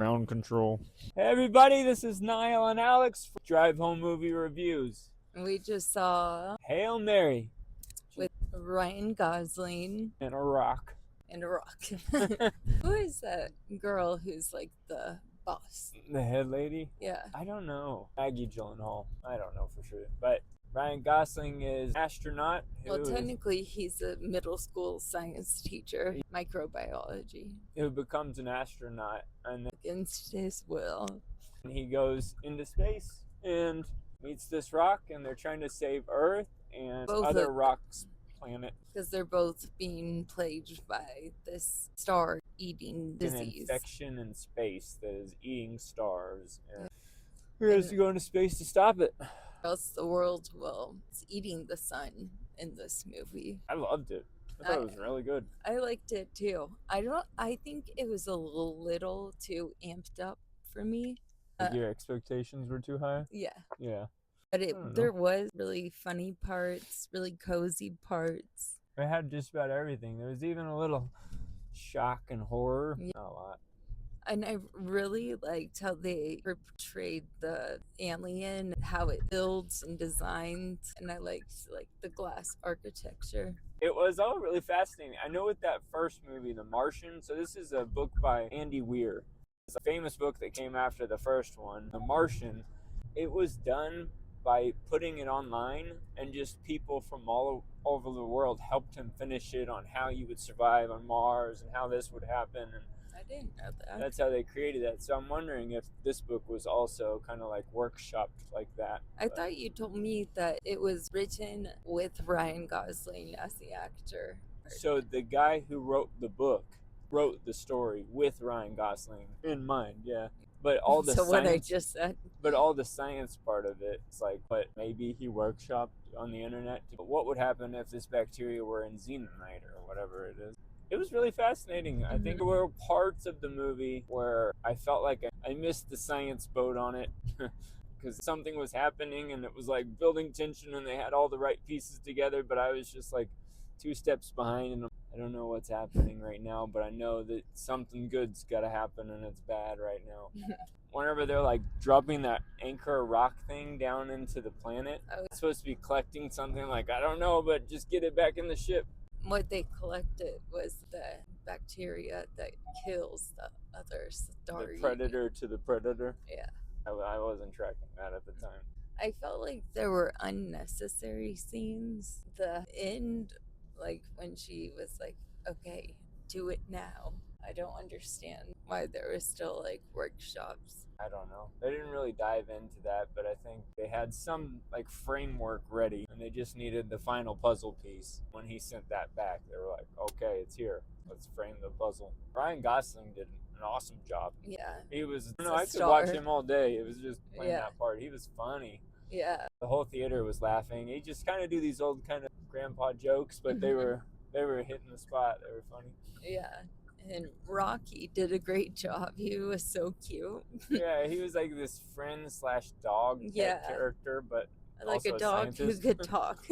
Ground control. Hey everybody, this is Niall and Alex for Drive Home Movie Reviews. We just saw Hail Mary with Ryan Gosling and a rock. and a rock. Who is that girl who's like the boss? The head lady? Yeah. I don't know. Maggie Gyllenhaal. I don't know for sure. But Ryan Gosling is an astronaut. Well, technically, he's a middle school science teacher, microbiology, who becomes an astronaut, and against his will. he goes into space and meets this rock, and they're trying to save Earth and Both other rocks planet. Because they're both being plagued by this star-eating disease. An infection in space that is eating stars. And he has to go into space to stop it. Else the world will. It's eating the sun in this movie. I loved it. I thought it was really good. I liked it too. I think it was a little too amped up for me. Like your expectations were too high? Yeah. Yeah. But there was really funny parts, really cozy parts. It had just about everything. There was even a little shock and horror. Yeah. Not a lot. And I really liked how they portrayed the alien, how it builds and designs, and I liked like the glass architecture. It was all really fascinating. I know with that first movie, The Martian, so this is a book by Andy Weir. It's a famous book that came after the first one, The Martian. It was done by putting it online, and just people from all over the world helped him finish it on how you would survive on Mars and how this would happen. And I didn't know that. That's how they created that. So I'm wondering if this book was also kind of like workshopped like that. I thought you told me that it was written with Ryan Gosling as the actor. So the guy who wrote the book wrote the story with Ryan Gosling in mind, yeah. But all the what I just said. But all the science part of it, it's like, but maybe he workshopped on the internet. But what would happen if this bacteria were in xenonite or whatever it is? It was really fascinating. I think there were parts of the movie where I felt like I missed the science boat on it because something was happening and it was like building tension and they had all the right pieces together, but I was just like 2 steps behind and I don't know what's happening right now, but I know that something good's got to happen and it's bad right now. Whenever they're like dropping that anchor rock thing down into the planet, it's supposed to be collecting something like, I don't know, but just get it back in the ship. What they collected was the bacteria that kills the other star. The predator to the predator? Yeah. I wasn't tracking that at the time. I felt like there were unnecessary scenes. The end, like when she was like, okay, do it now. I don't understand why there were still like workshops. I don't know. They didn't really dive into that, but I think they had some like framework ready and they just needed the final puzzle piece. When he sent that back, they were like, okay, it's here. Let's frame the puzzle. Ryan Gosling did an awesome job. Yeah. He was, I could watch him all day. It was just playing that part. He was funny. Yeah. The whole theater was laughing. He just kind of do these old kind of grandpa jokes, but they were hitting the spot. They were funny. Yeah. And Rocky did a great job. He was so cute. Yeah, he was like this friend / dog type character, but like a dog who could talk.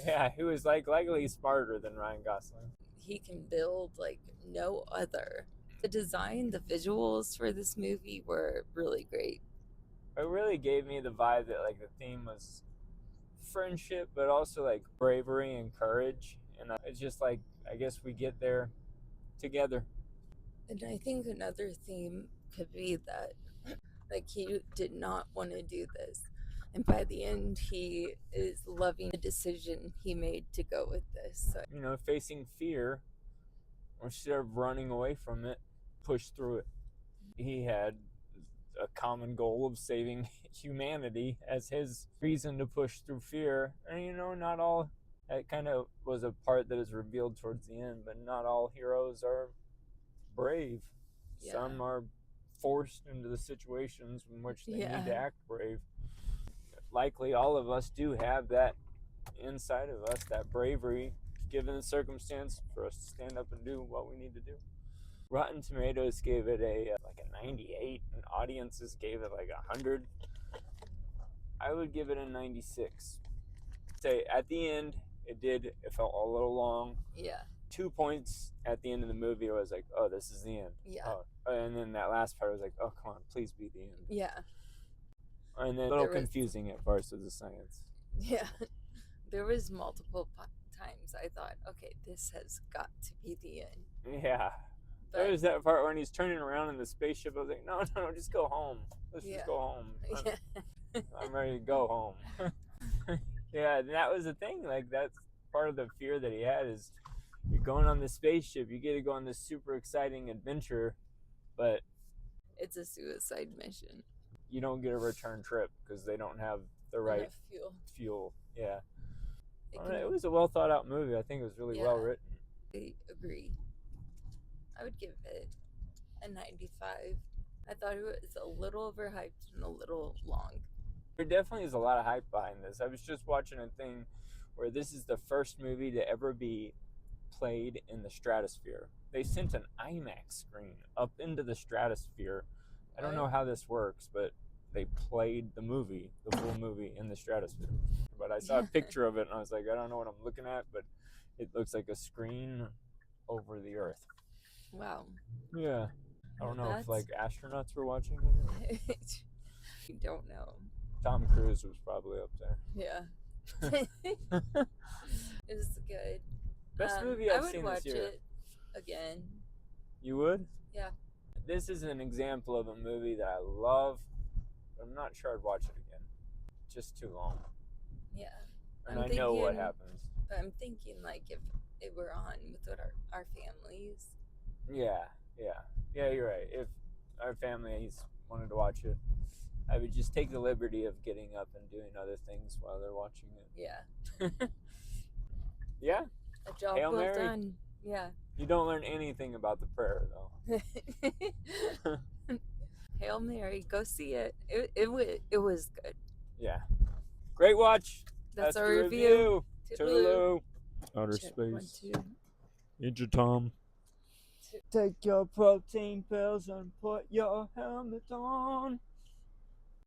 Yeah, he was like likely smarter than Ryan Gosling. He can build like no other. The design, the visuals for this movie were really great. It really gave me the vibe that like the theme was friendship, but also like bravery and courage. And it's just like, I guess we get there together. And I think another theme could be that like he did not want to do this, and by the end he is loving the decision he made to go with this. So, you know, facing fear instead of running away from it, push through it. He had a common goal of saving humanity as his reason to push through fear, and you know, not all. That kind of was a part that is revealed towards the end, but not all heroes are brave. Yeah. Some are forced into the situations in which they need to act brave. Likely all of us do have that inside of us, that bravery, given the circumstance, for us to stand up and do what we need to do. Rotten Tomatoes gave it like a 98, and audiences gave it like 100. I would give it a 96. Say at the end, it felt a little long. Yeah. 2 points at the end of the movie. I was like, oh, this is the end. Yeah. Oh. And then that last part, I was like, oh, come on, please be the end. Yeah. And then a little confusing at first with the science. Yeah. There was multiple times I thought, okay, this has got to be the end. Yeah. But There was that part when he's turning around in the spaceship. I was like, no, just go home. Let's just go home. I'm ready to go home. Yeah, and that was the thing. Like, that's part of the fear that he had is you're going on this spaceship. You get to go on this super exciting adventure, but it's a suicide mission. you don't get a return trip because they don't have the right Enough fuel. Yeah. It was a well thought out movie. I think it was really well written. I agree. I would give it a 95. I thought it was a little overhyped and a little long. There definitely is a lot of hype behind this. I was just watching a thing where this is the first movie to ever be played in the stratosphere. They sent an IMAX screen up into the stratosphere. I don't know how this works, but they played the full movie in the stratosphere. But I saw a picture of it and I was like, I don't know what I'm looking at, but it looks like a screen over the earth. Wow. Yeah. I don't know if like astronauts were watching it. You don't know. Tom Cruise was probably up there. Yeah. It was good. Best movie I've seen this year. I would watch it again. You would? Yeah. This is an example of a movie that I love, but I'm not sure I'd watch it again. Just too long. Yeah. And I know what happens. But I'm thinking, like, if it were on with our families. Yeah, you're right. If our families wanted to watch it, I would just take the liberty of getting up and doing other things while they're watching it. Yeah. Yeah. A job Hail well Mary. done. Yeah. You don't learn anything about the prayer, though. Hail Mary, go see it. It was good. Yeah. Great watch. That's our review. Toodaloo. Outer Check, space. 1, 2. Ninja Tom. Take your protein pills and put your helmet on.